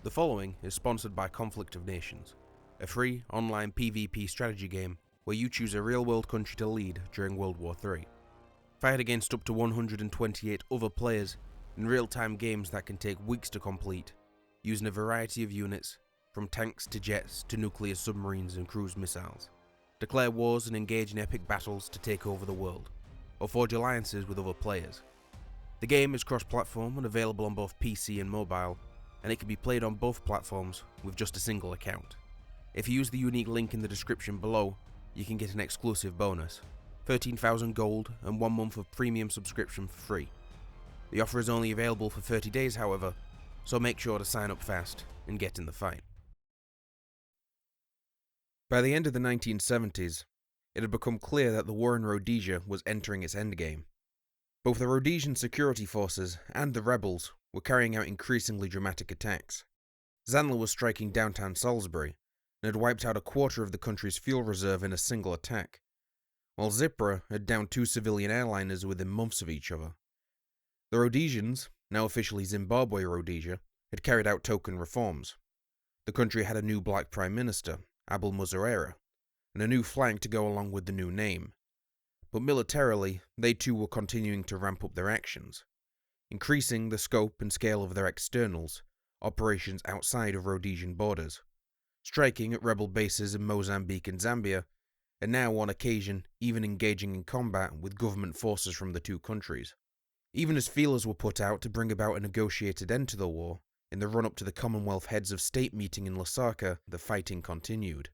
The following is sponsored by Conflict of Nations, a free online PvP strategy game where you choose a real-world country to lead during World War III. Fired against up to 128 other players in real-time games that can take weeks to complete, using a variety of units, from tanks to jets to nuclear submarines and cruise missiles. Declare wars and engage in epic battles to take over the world, or forge alliances with other players. The game is cross-platform and available on both PC and mobile, and it can be played on both platforms with just a single account. If you use the unique link in the description below, you can get an exclusive bonus, 13,000 gold and 1 month of premium subscription for free. The offer is only available for 30 days however, so make sure to sign up fast and get in the fight. By the end of the 1970s, it had become clear that the war in Rhodesia was entering its endgame. Both the Rhodesian security forces and the rebels were carrying out increasingly dramatic attacks. Zandler was striking downtown Salisbury and had wiped out a quarter of the country's fuel reserve in a single attack, while Zipra had downed 2 civilian airliners within months of each other. The Rhodesians, now officially Zimbabwe Rhodesia, had carried out token reforms. The country had a new black prime minister, Abel Muzorewa, and a new flag to go along with the new name. But militarily, they too were continuing to ramp up their actions, increasing the scope and scale of their externals, operations outside of Rhodesian borders, striking at rebel bases in Mozambique and Zambia, and now on occasion even engaging in combat with government forces from the two countries. Even as feelers were put out to bring about a negotiated end to the war, in the run-up to the Commonwealth Heads of State meeting in Lusaka, the fighting continued.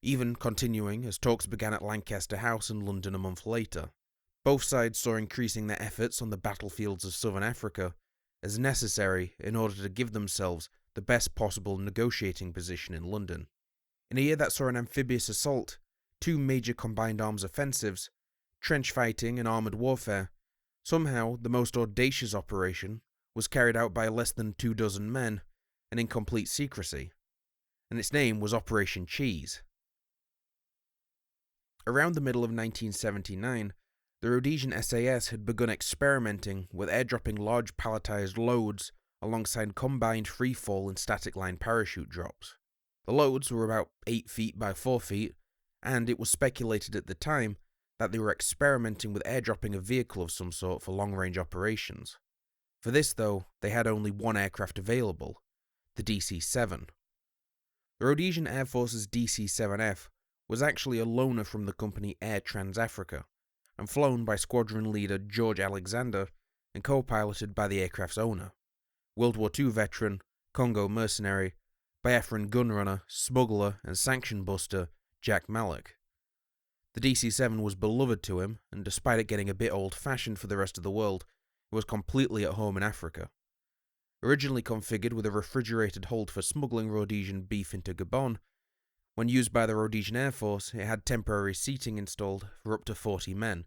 Even continuing as talks began at Lancaster House in London a month later. Both sides saw increasing their efforts on the battlefields of southern Africa as necessary in order to give themselves the best possible negotiating position in London. In a year that saw an amphibious assault, 2 major combined arms offensives, trench fighting and armoured warfare, somehow the most audacious operation was carried out by less than 24 men and in complete secrecy, and its name was Operation Cheese. Around the middle of 1979, the Rhodesian SAS had begun experimenting with airdropping large palletized loads alongside combined freefall and static line parachute drops. The loads were about 8 feet by 4 feet, and it was speculated at the time that they were experimenting with airdropping a vehicle of some sort for long-range operations. For this, though, they had only one aircraft available, the DC-7. The Rhodesian Air Force's DC-7F was actually a loaner from the company Air Trans-Africa, and flown by squadron leader George Alexander and co-piloted by the aircraft's owner, World War II veteran, Congo mercenary, Biafran gunrunner, smuggler and sanction buster Jack Mallock. The DC-7 was beloved to him, and despite it getting a bit old-fashioned for the rest of the world, it was completely at home in Africa. Originally configured with a refrigerated hold for smuggling Rhodesian beef into Gabon, when used by the Rhodesian Air Force, it had temporary seating installed for up to 40 men,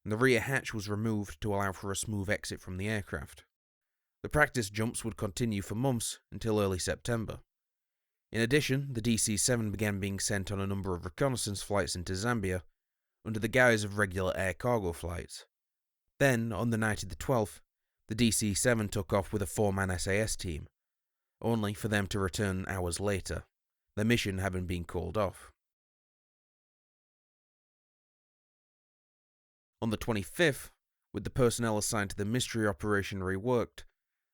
and the rear hatch was removed to allow for a smooth exit from the aircraft. The practice jumps would continue for months until early September. In addition, the DC-7 began being sent on a number of reconnaissance flights into Zambia, under the guise of regular air cargo flights. Then, on the night of the 12th, the DC-7 took off with a 4-man SAS team, only for them to return hours later, their mission having been called off. On the 25th, with the personnel assigned to the mystery operation reworked,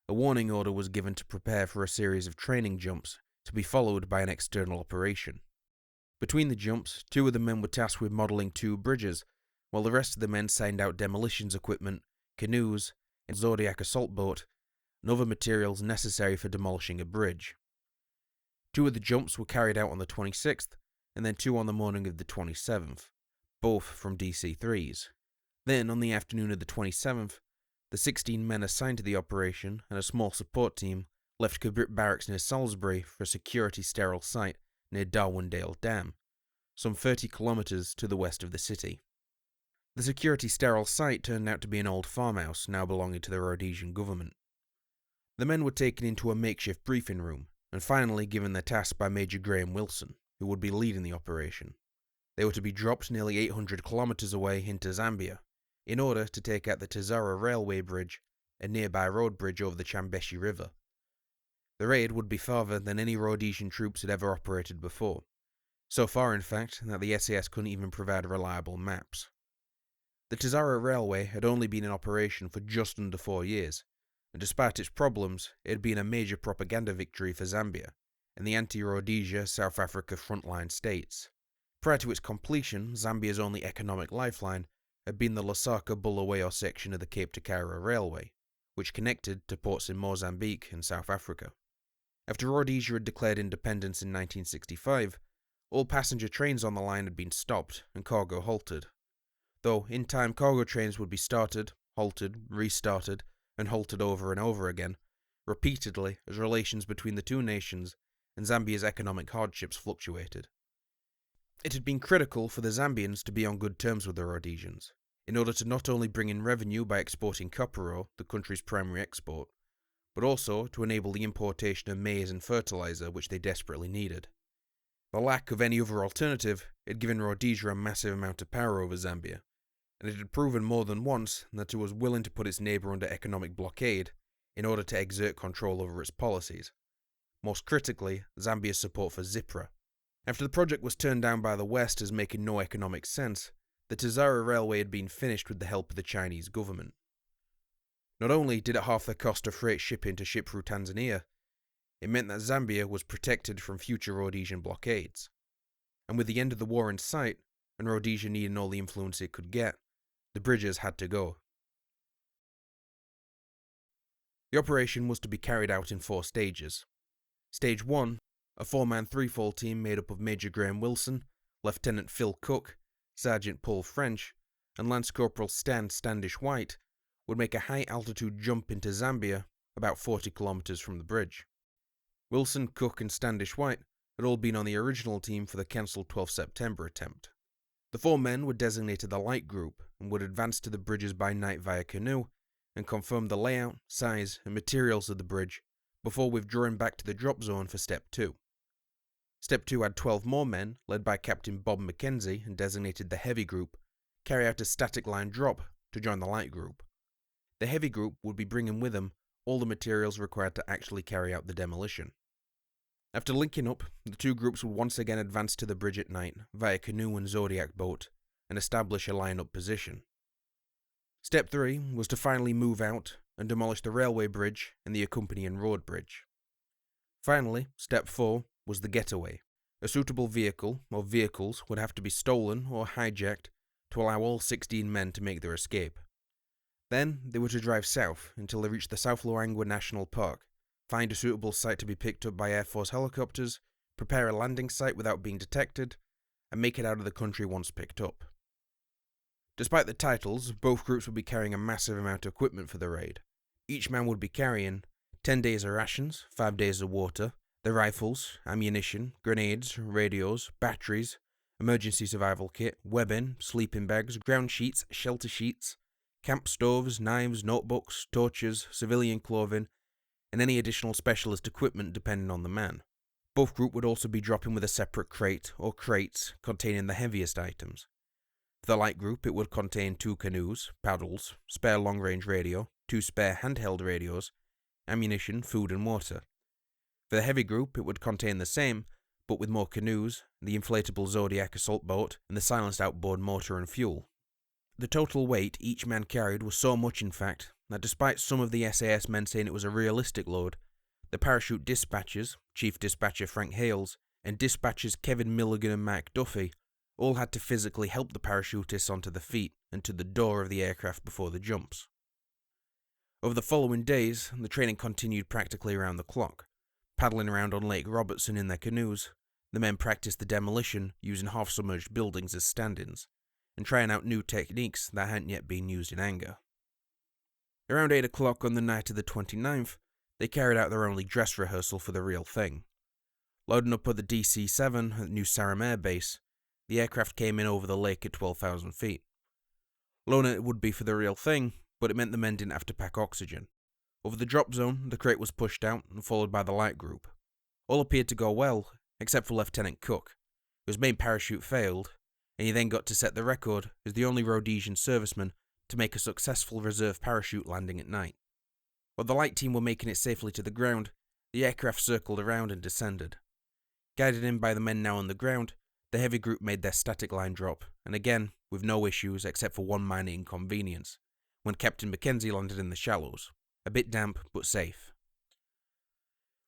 a warning order was given to prepare for a series of training jumps to be followed by an external operation. Between the jumps, 2 of the men were tasked with modelling 2 bridges, while the rest of the men signed out demolitions equipment, canoes, a Zodiac assault boat, and other materials necessary for demolishing a bridge. 2 of the jumps were carried out on the 26th, and then 2 on the morning of the 27th, both from DC-3s. Then, on the afternoon of the 27th, the 16 men assigned to the operation and a small support team left Cabrit Barracks near Salisbury for a security sterile site near Darwindale Dam, some 30 kilometres to the west of the city. The security sterile site turned out to be an old farmhouse now belonging to the Rhodesian government. The men were taken into a makeshift briefing room, and finally given their task by Major Graham Wilson, who would be leading the operation. They were to be dropped nearly 800 kilometres away into Zambia, in order to take out the Tazara railway bridge, a nearby road bridge over the Chambezi River. The raid would be farther than any Rhodesian troops had ever operated before. So far, in fact, that the SAS couldn't even provide reliable maps. The Tazara Railway had only been in operation for just under 4 years, and despite its problems, it had been a major propaganda victory for Zambia and the anti-Rhodesia South Africa frontline states. Prior to its completion, Zambia's only economic lifeline had been the Lusaka-Bulawayo section of the Cape to Cairo Railway, which connected to ports in Mozambique and South Africa. After Rhodesia had declared independence in 1965, all passenger trains on the line had been stopped and cargo halted. Though, in time, cargo trains would be started, halted, restarted, and halted over and over again, repeatedly as relations between the two nations and Zambia's economic hardships fluctuated. It had been critical for the Zambians to be on good terms with the Rhodesians, in order to not only bring in revenue by exporting copper ore, the country's primary export, but also to enable the importation of maize and fertilizer which they desperately needed. The lack of any other alternative had given Rhodesia a massive amount of power over Zambia, and it had proven more than once that it was willing to put its neighbour under economic blockade in order to exert control over its policies. Most critically, Zambia's support for ZIPRA. After the project was turned down by the West as making no economic sense, the Tazara Railway had been finished with the help of the Chinese government. Not only did it halve the cost of freight shipping to ship through Tanzania, it meant that Zambia was protected from future Rhodesian blockades. And with the end of the war in sight, and Rhodesia needing all the influence it could get, the bridges had to go. The operation was to be carried out in 4 stages. Stage 1, a 4-man threefold team made up of Major Graham Wilson, Lieutenant Phil Cook, Sergeant Paul French, and Lance Corporal Stan Standish White, would make a high-altitude jump into Zambia about 40 kilometers from the bridge. Wilson, Cook, and Standish White had all been on the original team for the cancelled 12 September attempt. The 4 men were designated the Light Group and would advance to the bridges by night via canoe and confirm the layout, size, and materials of the bridge before withdrawing back to the drop zone for Step 2. Step 2 had 12 more men, led by Captain Bob Mackenzie and designated the Heavy Group, carry out a static line drop to join the Light Group. The Heavy Group would be bringing with them all the materials required to actually carry out the demolition. After linking up, the 2 groups would once again advance to the bridge at night via canoe and Zodiac boat and establish a line-up position. Step 3 was to finally move out and demolish the railway bridge and the accompanying road bridge. Finally, Step 4 was the getaway. A suitable vehicle or vehicles would have to be stolen or hijacked to allow all 16 men to make their escape. Then they were to drive south until they reached the South Luangwa National Park, find a suitable site to be picked up by Air Force helicopters, prepare a landing site without being detected, and make it out of the country once picked up. Despite the titles, both groups would be carrying a massive amount of equipment for the raid. Each man would be carrying 10 days of rations, 5 days of water, their rifles, ammunition, grenades, radios, batteries, emergency survival kit, webbing, sleeping bags, ground sheets, shelter sheets, camp stoves, knives, notebooks, torches, civilian clothing, and any additional specialist equipment depending on the man. Both groups would also be dropping with a separate crate or crates containing the heaviest items. For the light group, it would contain 2 canoes, paddles, spare long-range radio, 2 spare handheld radios, ammunition, food and water. For the heavy group, it would contain the same, but with more canoes, the inflatable Zodiac assault boat, and the silenced outboard motor and fuel. The total weight each man carried was so much, in fact, that despite some of the SAS men saying it was a realistic load, the parachute dispatchers, Chief Dispatcher Frank Hales, and dispatchers Kevin Milligan and Mark Duffy, all had to physically help the parachutists onto the feet and to the door of the aircraft before the jumps. Over the following days, the training continued practically around the clock. Paddling around on Lake Robertson in their canoes, the men practiced the demolition using half-submerged buildings as stand-ins, and trying out new techniques that hadn't yet been used in anger. Around 8 o'clock on the night of the 29th, they carried out their only dress rehearsal for the real thing. Loading up at the DC-7 at New Sarum Air Base, the aircraft came in over the lake at 12,000 feet. Loner it would be for the real thing, but it meant the men didn't have to pack oxygen. Over the drop zone, the crate was pushed out and followed by the light group. All appeared to go well, except for Lieutenant Cook, whose main parachute failed, and he then got to set the record as the only Rhodesian serviceman to make a successful reserve parachute landing at night. While the light team were making it safely to the ground, The aircraft circled around and descended. Guided in by the men now on the ground, the heavy group made their static line drop, and again, with no issues except for one minor inconvenience, when Captain Mackenzie landed in the shallows, a bit damp but safe.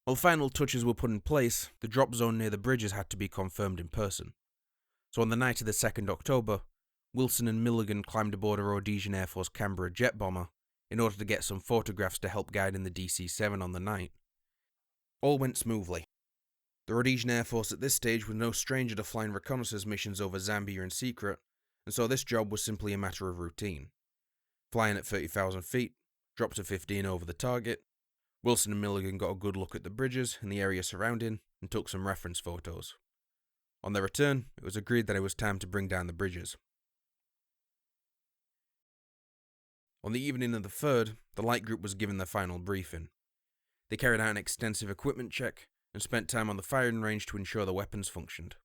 While final touches were put in place, the drop zone near the bridges had to be confirmed in person. So on the night of the 2nd October, Wilson and Milligan climbed aboard a Rhodesian Air Force Canberra jet bomber in order to get some photographs to help guide in the DC-7 on the night. All went smoothly. The Rhodesian Air Force at this stage was no stranger to flying reconnaissance missions over Zambia in secret, and so this job was simply a matter of routine. Flying at 30,000 feet, dropped to 15 over the target, Wilson and Milligan got a good look at the bridges and the area surrounding and took some reference photos. On their return, it was agreed that it was time to bring down the bridges. On the evening of the 3rd, the light group was given their final briefing. They carried out an extensive equipment check and spent time on the firing range to ensure the weapons functioned.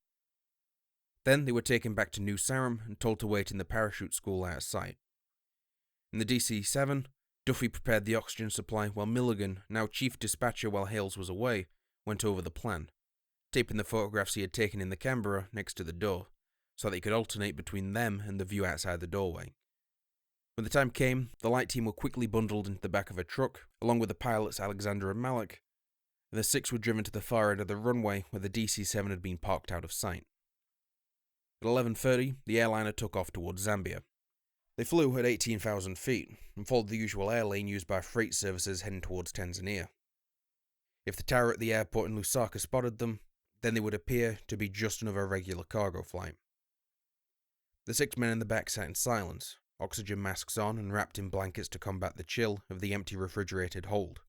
Then they were taken back to New Sarum and told to wait in the parachute school out of sight. In the DC-7, Duffy prepared the oxygen supply while Milligan, now chief dispatcher while Hales was away, went over the plan, taping the photographs he had taken in the Canberra next to the door, so that he could alternate between them and the view outside the doorway. When the time came, the light team were quickly bundled into the back of a truck, along with the pilots Alexander and Malik, and the 6 were driven to the far end of the runway where the DC-7 had been parked out of sight. At 11:30, the airliner took off towards Zambia. They flew at 18,000 feet and followed the usual air lane used by freight services heading towards Tanzania. If the tower at the airport in Lusaka spotted them, then they would appear to be just another regular cargo flight. The 6 men in the back sat in silence, oxygen masks on and wrapped in blankets to combat the chill of the empty refrigerated hold.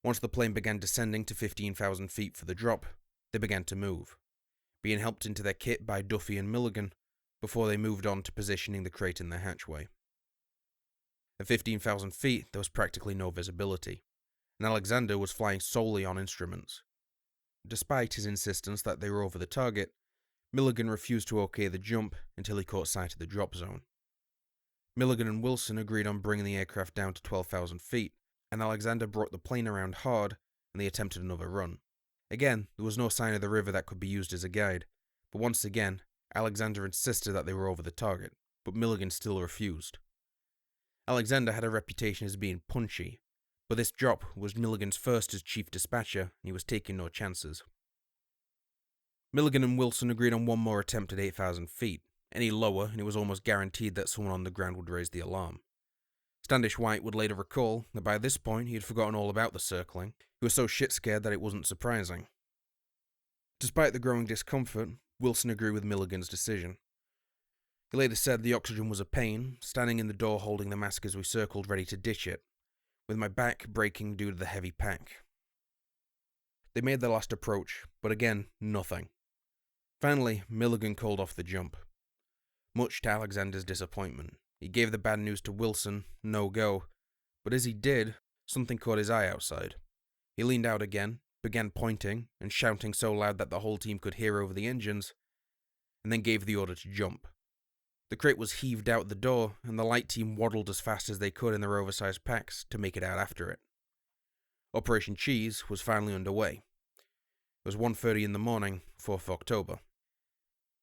Once the plane began descending to 15,000 feet for the drop, they began to move, being helped into their kit by Duffy and Milligan before they moved on to positioning the crate in their hatchway. At 15,000 feet, there was practically no visibility, and Alexander was flying solely on instruments. Despite his insistence that they were over the target, Milligan refused to okay the jump until he caught sight of the drop zone. Milligan and Wilson agreed on bringing the aircraft down to 12,000 feet, and Alexander brought the plane around hard and they attempted another run. Again, there was no sign of the river that could be used as a guide, but once again, Alexander insisted that they were over the target, but Milligan still refused. Alexander had a reputation as being punchy, but this drop was Milligan's first as chief dispatcher, and he was taking no chances. Milligan and Wilson agreed on one more attempt at 8,000 feet. Any lower, and it was almost guaranteed that someone on the ground would raise the alarm. Standish White would later recall that by this point he had forgotten all about the circling. He was so shit-scared that it wasn't surprising. Despite the growing discomfort, Wilson agreed with Milligan's decision. He later said the oxygen was a pain, standing in the door holding the mask as we circled ready to ditch it, with my back breaking due to the heavy pack. They made their last approach, but again, nothing. Finally, Milligan called off the jump. Much to Alexander's disappointment, he gave the bad news to Wilson, no go, but as he did, something caught his eye outside. He leaned out again, began pointing and shouting so loud that the whole team could hear over the engines, and then gave the order to jump. The crate was heaved out the door, and the light team waddled as fast as they could in their oversized packs to make it out after it. Operation Cheese was finally underway. It was 1:30 in the morning, 4th October.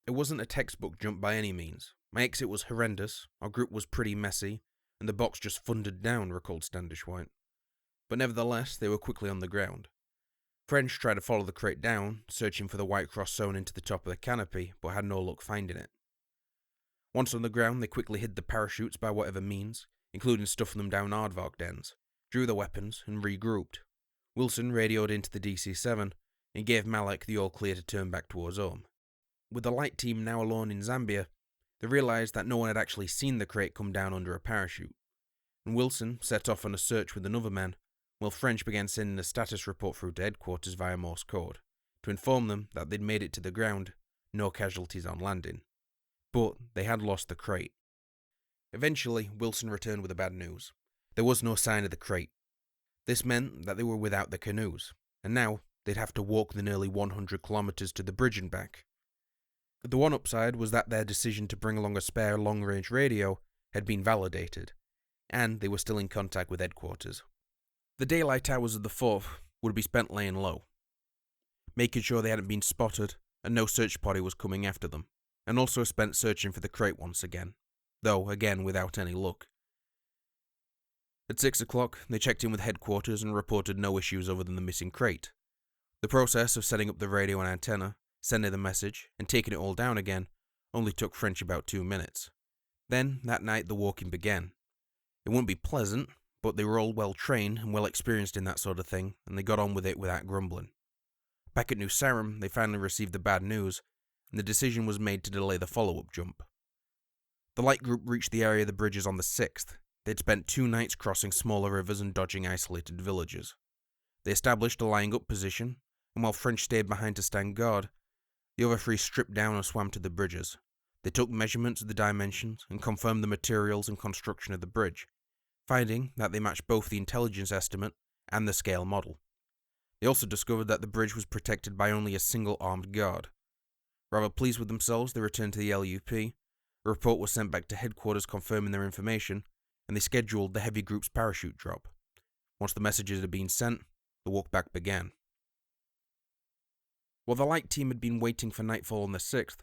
It wasn't a textbook jump by any means. My exit was horrendous, our group was pretty messy, and the box just thundered down, recalled Standish White. But nevertheless, they were quickly on the ground. French tried to follow the crate down, searching for the white cross sewn into the top of the canopy, but had no luck finding it. Once on the ground, they quickly hid the parachutes by whatever means, including stuffing them down aardvark dens, drew their weapons, and regrouped. Wilson radioed into the DC-7 and gave Malik the all-clear to turn back towards home. With the light team now alone in Zambia, they realised that no one had actually seen the crate come down under a parachute, and Wilson set off on a search with another man, while French began sending a status report through to headquarters via Morse code, to inform them that they'd made it to the ground, no casualties on landing. But they had lost the crate. Eventually, Wilson returned with the bad news. There was no sign of the crate. This meant that they were without the canoes, and now they'd have to walk the nearly 100 kilometers to the bridge and back. The one upside was that their decision to bring along a spare long-range radio had been validated, and they were still in contact with headquarters. The daylight hours of the 4th would be spent laying low, making sure they hadn't been spotted and no search party was coming after them, and also spent searching for the crate once again, though again without any luck. At 6 o'clock, they checked in with headquarters and reported no issues other than the missing crate. The process of setting up the radio and antenna, sending the message, and taking it all down again only took French about 2 minutes. Then, that night, the walking began. It wouldn't be pleasant, but they were all well trained and well experienced in that sort of thing, and they got on with it without grumbling. Back at MajorSamm, they finally received the bad news, and the decision was made to delay the follow-up jump. The light group reached the area of the bridges on the 6th. They'd spent 2 nights crossing smaller rivers and dodging isolated villages. They established a lying-up position, and while French stayed behind to stand guard, the other 3 stripped down and swam to the bridges. They took measurements of the dimensions and confirmed the materials and construction of the bridge, finding that they matched both the intelligence estimate and the scale model. They also discovered that the bridge was protected by only a single armed guard. Rather pleased with themselves, they returned to the LUP. A report was sent back to headquarters confirming their information, and they scheduled the heavy group's parachute drop. Once the messages had been sent, the walk back began. While the light team had been waiting for nightfall on the 6th,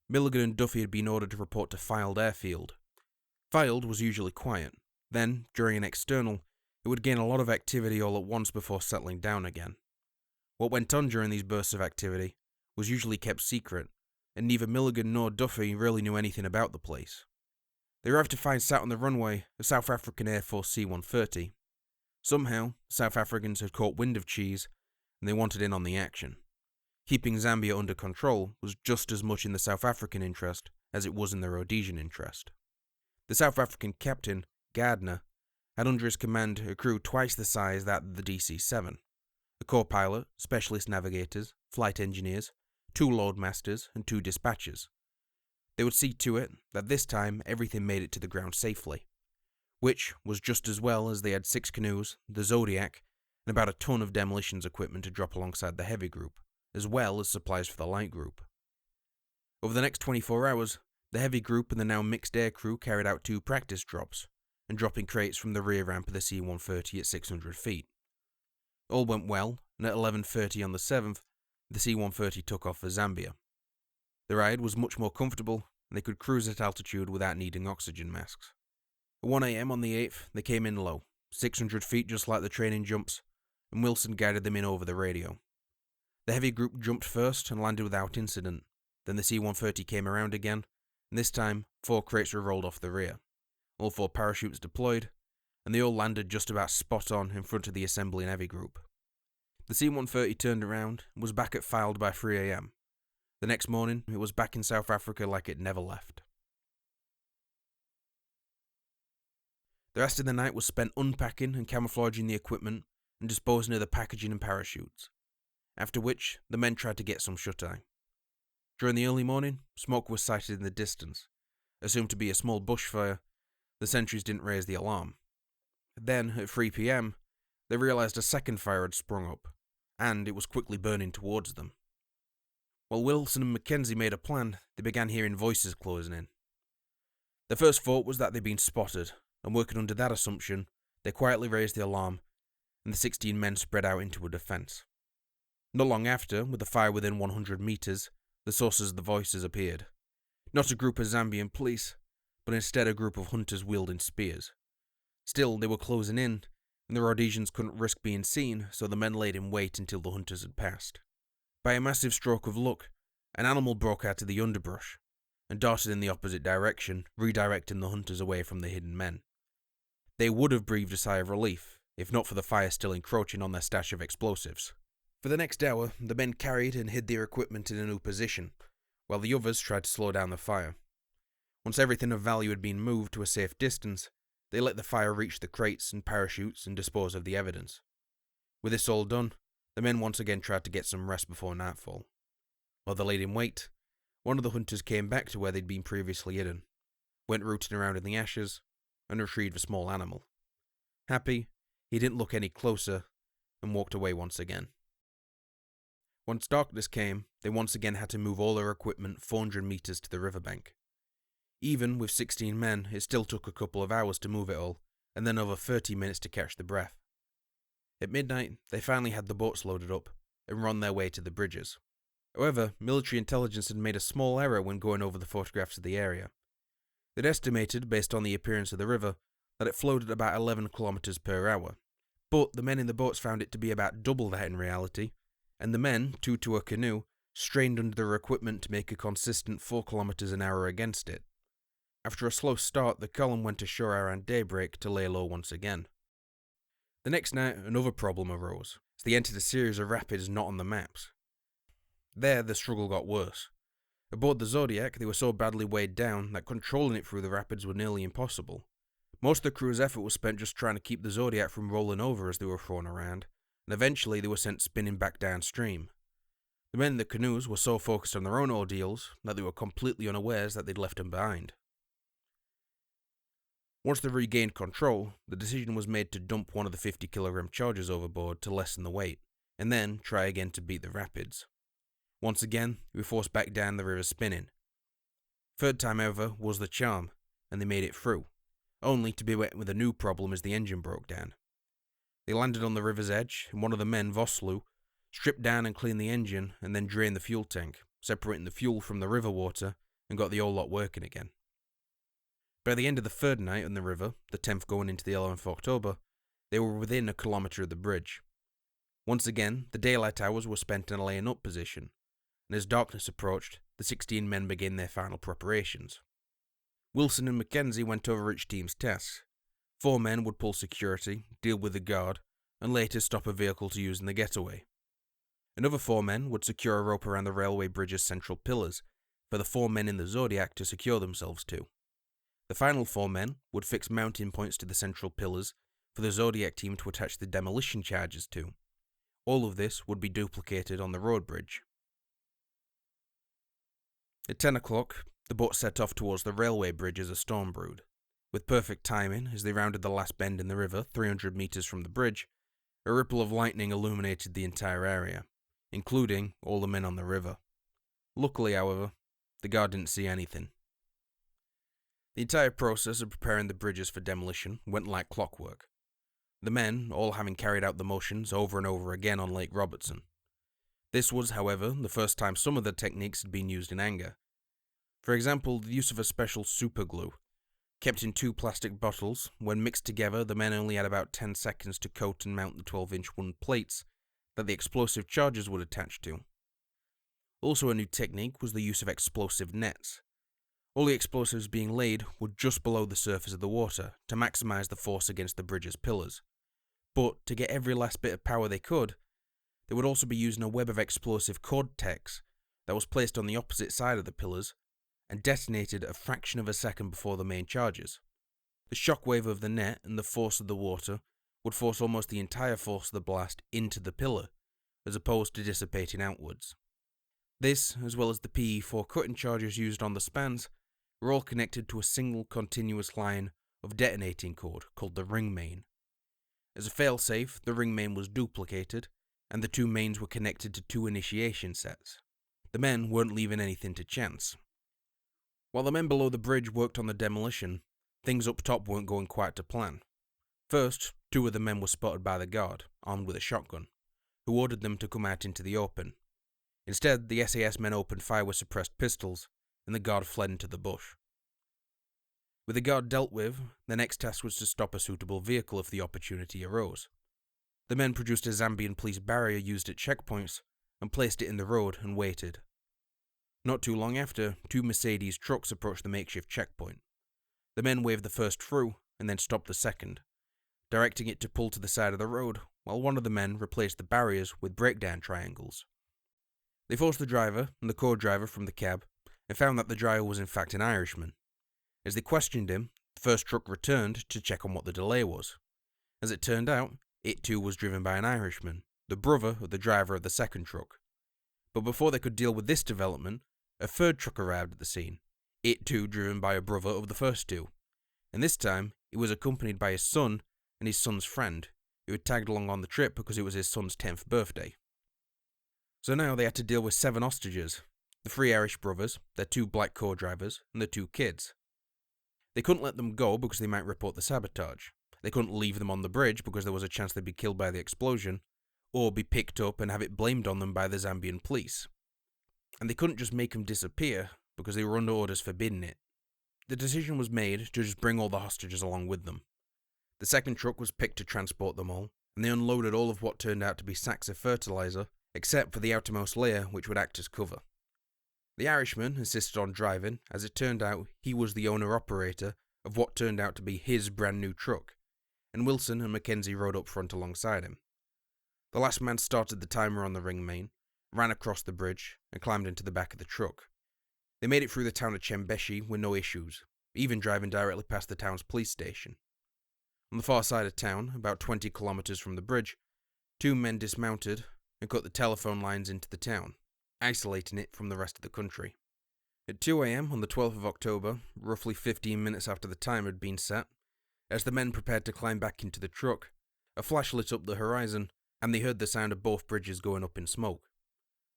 Milligan and Duffy had been ordered to report to Fylde Airfield. Fylde was usually quiet. Then, during an external, it would gain a lot of activity all at once before settling down again. What went on during these bursts of activity was usually kept secret, and neither Milligan nor Duffy really knew anything about the place. They arrived to find sat on the runway a South African Air Force C-130. Somehow, South Africans had caught wind of Cheese, and they wanted in on the action. Keeping Zambia under control was just as much in the South African interest as it was in the Rhodesian interest. The South African captain, Gardner, had under his command a crew twice the size that of the DC-7. A co-pilot, specialist navigators, flight engineers, 2 loadmasters, and 2 dispatchers. They would see to it that this time everything made it to the ground safely, which was just as well as they had 6 canoes, the Zodiac, and about a ton of demolitions equipment to drop alongside the heavy group, as well as supplies for the light group. Over the next 24 hours, the heavy group and the now mixed air crew carried out 2 practice drops, and dropping crates from the rear ramp of the C-130 at 600 feet. All went well, and at 11:30 on the 7th, the C-130 took off for Zambia. The ride was much more comfortable, and they could cruise at altitude without needing oxygen masks. At 1 a.m. on the 8th, they came in low, 600 feet just like the training jumps, and Wilson guided them in over the radio. The heavy group jumped first and landed without incident. Then the C-130 came around again, and this time 4 crates were rolled off the rear. All 4 parachutes deployed, and they all landed just about spot on in front of the assembling heavy group. The C-130 turned around and was back at Fylde by 3 a.m. The next morning, it was back in South Africa like it never left. The rest of the night was spent unpacking and camouflaging the equipment and disposing of the packaging and parachutes, after which the men tried to get some shut-eye. During the early morning, smoke was sighted in the distance. Assumed to be a small bushfire, the sentries didn't raise the alarm. Then, at 3 p.m, they realised a second fire had sprung up, and it was quickly burning towards them. While Wilson and Mackenzie made a plan, they began hearing voices closing in. Their first thought was that they'd been spotted, and working under that assumption, they quietly raised the alarm, and the 16 men spread out into a defence. Not long after, with the fire within 100 metres, the sources of the voices appeared. Not a group of Zambian police, but instead a group of hunters wielding spears. Still, they were closing in, and the Rhodesians couldn't risk being seen, so the men laid in wait until the hunters had passed. By a massive stroke of luck, an animal broke out of the underbrush, and darted in the opposite direction, redirecting the hunters away from the hidden men. They would have breathed a sigh of relief, if not for the fire still encroaching on their stash of explosives. For the next hour, the men carried and hid their equipment in a new position, while the others tried to slow down the fire. Once everything of value had been moved to a safe distance, they let the fire reach the crates and parachutes and dispose of the evidence. With this all done, the men once again tried to get some rest before nightfall. While they laid in wait, one of the hunters came back to where they'd been previously hidden, went rooting around in the ashes, and retrieved a small animal. Happy, he didn't look any closer, and walked away once again. Once darkness came, they once again had to move all their equipment 400 metres to the riverbank. Even with 16 men, it still took a couple of hours to move it all, and then over 30 minutes to catch the breath. At midnight, they finally had the boats loaded up and were on their way to the bridges. However, military intelligence had made a small error when going over the photographs of the area. They'd estimated, based on the appearance of the river, that it flowed at about 11 kilometers per hour. But the men in the boats found it to be about double that in reality, and the men, two to a canoe, strained under their equipment to make a consistent 4 kilometers an hour against it. After a slow start, the column went ashore around daybreak to lay low once again. The next night, another problem arose, as they entered a series of rapids not on the maps. There, the struggle got worse. Aboard the Zodiac, they were so badly weighed down that controlling it through the rapids was nearly impossible. Most of the crew's effort was spent just trying to keep the Zodiac from rolling over as they were thrown around, and eventually they were sent spinning back downstream. The men in the canoes were so focused on their own ordeals that they were completely unawares that they'd left them behind. Once they regained control, the decision was made to dump one of the 50-kilogram charges overboard to lessen the weight, and then try again to beat the rapids. Once again, they were forced back down the river spinning. Third time, however, was the charm, and they made it through, only to be met with a new problem as the engine broke down. They landed on the river's edge, and one of the men, Vosloo, stripped down and cleaned the engine, and then drained the fuel tank, separating the fuel from the river water, and got the whole lot working again. By the end of the third night on the river, the 10th going into the 11th of October, they were within a kilometre of the bridge. Once again, the daylight hours were spent in a laying up position, and as darkness approached, the 16 men began their final preparations. Wilson and Mackenzie went over each team's tasks. 4 men would pull security, deal with the guard, and later stop a vehicle to use in the getaway. Another 4 men would secure a rope around the railway bridge's central pillars for the 4 men in the Zodiac to secure themselves to. The final 4 men would fix mounting points to the central pillars for the Zodiac team to attach the demolition charges to. All of this would be duplicated on the road bridge. At 10 o'clock, the boat set off towards the railway bridge as a storm brewed. With perfect timing, as they rounded the last bend in the river 300 meters from the bridge, a ripple of lightning illuminated the entire area, including all the men on the river. Luckily, however, the guard didn't see anything. The entire process of preparing the bridges for demolition went like clockwork, the men all having carried out the motions over and over again on Lake Robertson. This was, however, the first time some of the techniques had been used in anger. For example, the use of a special superglue, kept in 2 plastic bottles. When mixed together, the men only had about 10 seconds to coat and mount the 12-inch wooden plates that the explosive charges would attach to. Also a new technique was the use of explosive nets. All the explosives being laid were just below the surface of the water to maximize the force against the bridge's pillars. But to get every last bit of power they could, they would also be using a web of explosive cortex that was placed on the opposite side of the pillars and detonated a fraction of a second before the main charges. The shockwave of the net and the force of the water would force almost the entire force of the blast into the pillar, as opposed to dissipating outwards. This, as well as the PE4 cutting charges used on the spans, were all connected to a single continuous line of detonating cord called the ring main. As a failsafe, the ring main was duplicated, and the 2 mains were connected to 2 initiation sets. The men weren't leaving anything to chance. While the men below the bridge worked on the demolition, things up top weren't going quite to plan. First, 2 of the men were spotted by the guard, armed with a shotgun, who ordered them to come out into the open. Instead, the SAS men opened fire with suppressed pistols, and the guard fled into the bush. With the guard dealt with, the next task was to stop a suitable vehicle if the opportunity arose. The men produced a Zambian police barrier used at checkpoints and placed it in the road and waited. Not too long after, 2 Mercedes trucks approached the makeshift checkpoint. The men waved the first through and then stopped the second, directing it to pull to the side of the road, while one of the men replaced the barriers with breakdown triangles. They forced the driver and the co-driver from the cab and found that the driver was in fact an Irishman. As they questioned him, the first truck returned to check on what the delay was. As it turned out, it too was driven by an Irishman, the brother of the driver of the second truck. But before they could deal with this development, a third truck arrived at the scene, it too driven by a brother of the first 2, and this time it was accompanied by his son and his son's friend, who had tagged along on the trip because it was his son's 10th birthday. So now they had to deal with 7 hostages, the 3 Irish brothers, their 2 black co-drivers, and the 2 kids. They couldn't let them go because they might report the sabotage, They couldn't leave them on the bridge because there was a chance they'd be killed by the explosion, or be picked up and have it blamed on them by the Zambian police. And they couldn't just make them disappear because they were under orders forbidding it. The decision was made to just bring all the hostages along with them. The second truck was picked to transport them all, and they unloaded all of what turned out to be sacks of fertilizer, except for the outermost layer which would act as cover. The Irishman insisted on driving, as it turned out he was the owner-operator of what turned out to be his brand new truck, and Wilson and Mackenzie rode up front alongside him. The last man started the timer on the ring main, ran across the bridge, and climbed into the back of the truck. They made it through the town of Chembeshi with no issues, even driving directly past the town's police station. On the far side of town, about 20 kilometers from the bridge, two men dismounted and cut the telephone lines into the town, isolating it from the rest of the country. At 2 a.m. on the 12th of October, roughly 15 minutes after the timer had been set, as the men prepared to climb back into the truck, a flash lit up the horizon, and they heard the sound of both bridges going up in smoke.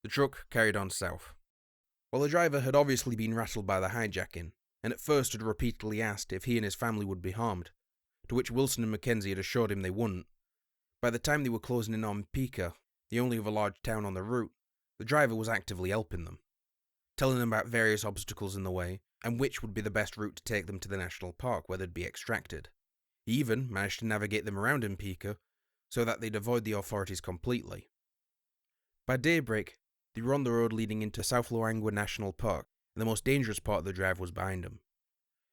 The truck carried on south. While the driver had obviously been rattled by the hijacking, and at first had repeatedly asked if he and his family would be harmed, to which Wilson and Mackenzie had assured him they wouldn't, by the time they were closing in on Pika, the only other large town on the route, the driver was actively helping them, telling them about various obstacles in the way, and which would be the best route to take them to the national park where they'd be extracted. He even managed to navigate them around in Pika, so that they'd avoid the authorities completely. By daybreak, they were on the road leading into South Luangwa National Park, and the most dangerous part of the drive was behind them.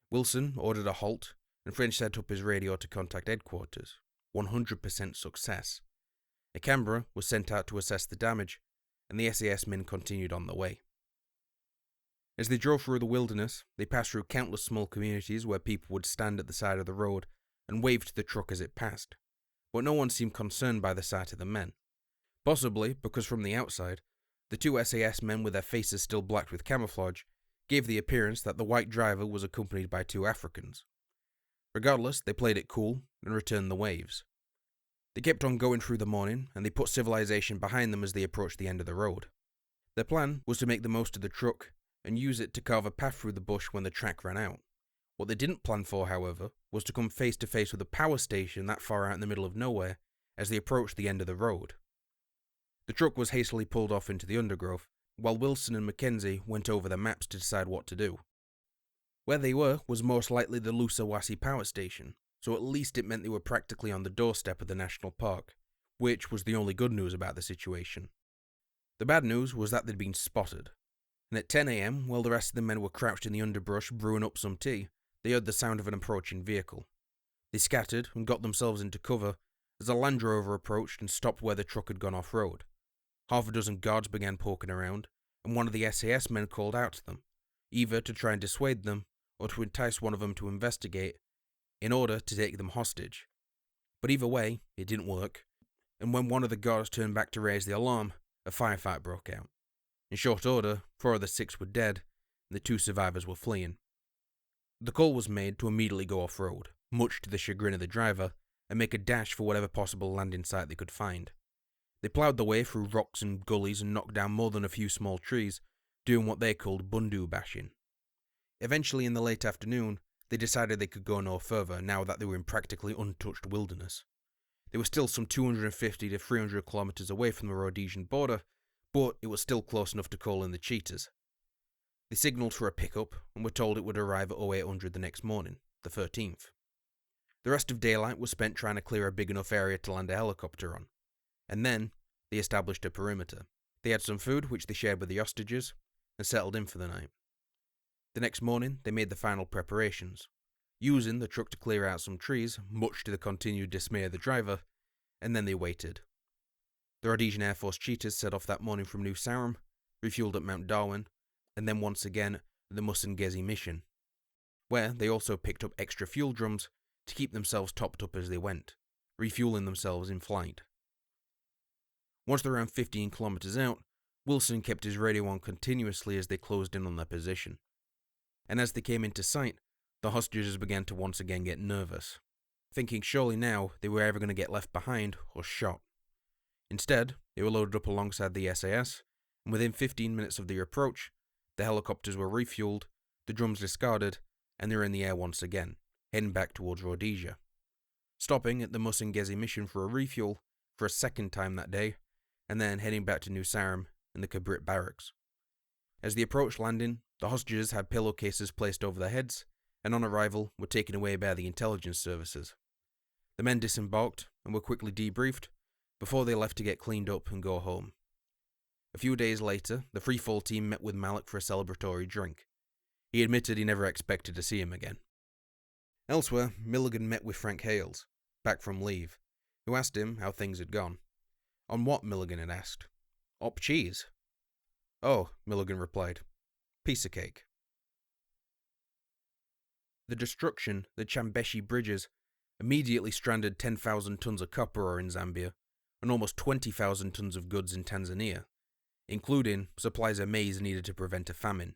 Wilson ordered a halt, and French set up his radio to contact headquarters. 100% success. A camera was sent out to assess the damage, and the SAS men continued on the way. As they drove through the wilderness, they passed through countless small communities where people would stand at the side of the road and wave to the truck as it passed, but no one seemed concerned by the sight of the men. Possibly because from the outside, the two SAS men with their faces still blacked with camouflage gave the appearance that the white driver was accompanied by two Africans. Regardless, they played it cool and returned the waves. They kept on going through the morning, and they put civilization behind them as they approached the end of the road. Their plan was to make the most of the truck and use it to carve a path through the bush when the track ran out. What they didn't plan for, however, was to come face to face with a power station that far out in the middle of nowhere as they approached the end of the road. The truck was hastily pulled off into the undergrowth, while Wilson and Mackenzie went over the maps to decide what to do. Where they were was most likely the Lusawasi power station, so at least it meant they were practically on the doorstep of the national park, which was the only good news about the situation. The bad news was that they'd been spotted, and at 10 a.m, while the rest of the men were crouched in the underbrush brewing up some tea, they heard the sound of an approaching vehicle. They scattered and got themselves into cover as a Land Rover approached and stopped where the truck had gone off-road. Half a dozen guards began poking around, and one of the SAS men called out to them, either to try and dissuade them or to entice one of them to investigate in order to take them hostage. But either way, it didn't work, and when one of the guards turned back to raise the alarm, a firefight broke out. In short order, 4 of the 6 were dead, and the 2 survivors were fleeing. The call was made to immediately go off-road, much to the chagrin of the driver, and make a dash for whatever possible landing site they could find. They ploughed the way through rocks and gullies and knocked down more than a few small trees, doing what they called bundu bashing. Eventually, in the late afternoon, they decided they could go no further now that they were in practically untouched wilderness. They were still some 250 to 300 kilometers away from the Rhodesian border, but it was still close enough to call in the cheetahs. They signalled for a pickup and were told it would arrive at 0800 the next morning, the 13th. The rest of daylight was spent trying to clear a big enough area to land a helicopter on, and then they established a perimeter. They had some food which they shared with the hostages and settled in for the night. The next morning, they made the final preparations, using the truck to clear out some trees, much to the continued dismay of the driver, and then they waited. The Rhodesian Air Force cheetahs set off that morning from New Sarum, refueled at Mount Darwin, and then once again at the Musongezi mission, where they also picked up extra fuel drums to keep themselves topped up as they went, refueling themselves in flight. Once they're around 15 kilometers out, Wilson kept his radio on continuously as they closed in on their position. And as they came into sight, the hostages began to once again get nervous, thinking surely now they were either going to get left behind or shot. Instead, they were loaded up alongside the SAS, and within 15 minutes of their approach, the helicopters were refueled, the drums discarded, and they were in the air once again, heading back towards Rhodesia. stopping at the Musingezi mission for a refuel for a second time that day, and then heading back to MajorSamm and the Kabrit barracks. As they approached landing, the hostages had pillowcases placed over their heads, and on arrival were taken away by the intelligence services. The men disembarked and were quickly debriefed before they left to get cleaned up and go home. A few days later, the freefall team met with Malik for a celebratory drink. He admitted he never expected to see him again. Elsewhere, Milligan met with Frank Hales, back from leave, who asked him how things had gone. On what, Milligan had asked. Op cheese. Oh, Milligan replied. Piece of cake. The destruction of the Chambeshi bridges immediately stranded 10,000 tons of copper ore in Zambia and almost 20,000 tons of goods in Tanzania, including supplies of maize needed to prevent a famine.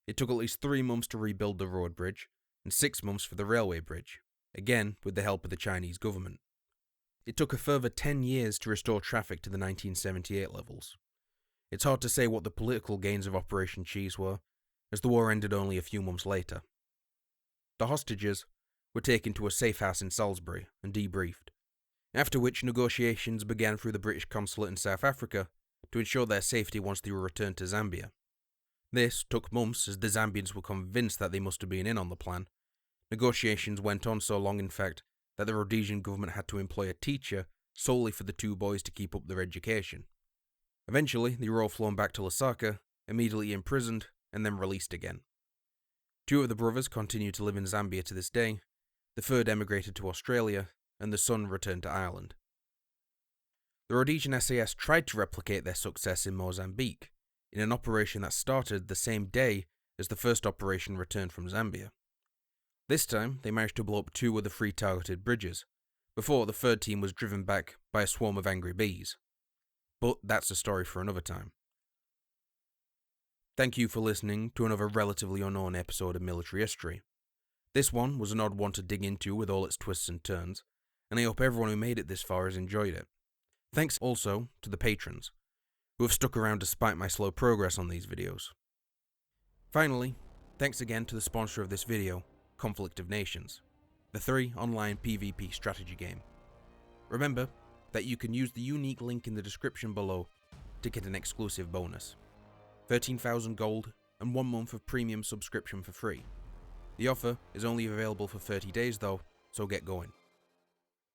It took at least 3 months to rebuild the road bridge and 6 months for the railway bridge, again with the help of the Chinese government. It took a further 10 years to restore traffic to the 1978 levels. It's hard to say what the political gains of Operation Cheese were, as the war ended only a few months later. The hostages were taken to a safe house in Salisbury and debriefed, after which negotiations began through the British consulate in South Africa to ensure their safety once they were returned to Zambia. This took months as the Zambians were convinced that they must have been in on the plan. Negotiations went on so long, in fact, that the Rhodesian government had to employ a teacher solely for the 2 boys to keep up their education. Eventually, they were all flown back to Lusaka, immediately imprisoned, and then released again. 2 of the brothers continue to live in Zambia to this day, the third emigrated to Australia, and the son returned to Ireland. The Rhodesian SAS tried to replicate their success in Mozambique, in an operation that started the same day as the first operation returned from Zambia. This time, they managed to blow up 2 of the 3 targeted bridges, before the third team was driven back by a swarm of angry bees. But that's a story for another time. Thank you for listening to another relatively unknown episode of Military History. This one was an odd one to dig into with all its twists and turns, and I hope everyone who made it this far has enjoyed it. Thanks also to the patrons, who have stuck around despite my slow progress on these videos. Finally, thanks again to the sponsor of this video, Conflict of Nations, the 3 online PvP strategy game. Remember that you can use the unique link in the description below to get an exclusive bonus. 13,000 gold and 1 month of premium subscription for free. The offer is only available for 30 days though, so get going.